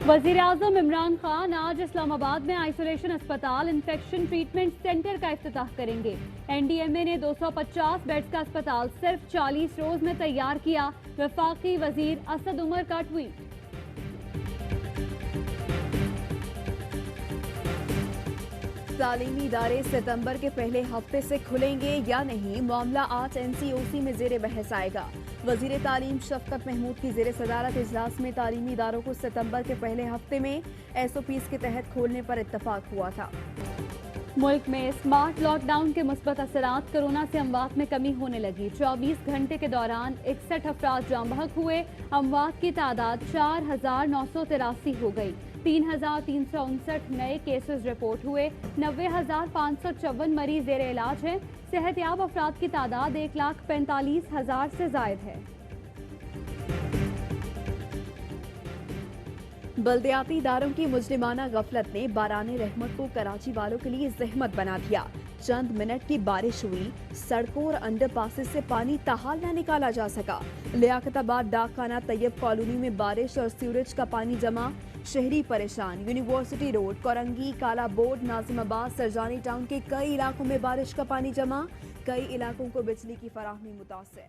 वज़ीर-ए-आज़म इमरान खान आज इस्लामाबाद में आइसोलेशन अस्पताल इन्फेक्शन ट्रीटमेंट सेंटर का इफ्तिताह करेंगे। एनडीएमए ने 250 बेड्स का अस्पताल सिर्फ 40 रोज में तैयार किया। वफाकी वजीर असद उमर का ट्वीट। तालीमी इदारे सितंबर के पहले हफ्ते से खुलेंगे या नहीं, मामला आज एनसीओसी में जेर बहस आएगा। वजीर तालीम शफकत महमूद की जेर सदारत इजलास में तालीमी इदारों को सितंबर के पहले हफ्ते में एसओपीज के तहत खोलने पर इत्तफाक हुआ था। मुल्क में स्मार्ट लॉकडाउन के मुस्बत असरात, कोरोना से अमवात में कमी होने लगी। 24 घंटे के दौरान 61 अफराद जाँ बहक हुए। अमवात की तादाद 4983 हो गई। 3359 नए केसेस रिपोर्ट हुए। 90,554 मरीज जेर इलाज हैं। सेहतयाब अफराद की तादाद 1,45,000 से जायद है। बल्दियाती इदारों की मुजरिमाना गफलत ने बाराने रहमत को कराची वालों के लिए जहमत बना दिया। चंद मिनट की बारिश हुई, सड़कों और अंडरपासेस से पानी ताहाल न निकाला जा सका। लियाकताबाद डाकखाना तैयब कॉलोनी में बारिश और सीवरेज का पानी जमा, शहरी परेशान। यूनिवर्सिटी रोड, कोरंगी, काला बोर्ड, नाजिमाबाद, सरजानी टाउन के कई इलाकों में बारिश का पानी जमा। कई इलाकों को बिजली की फराहमी मुतासर।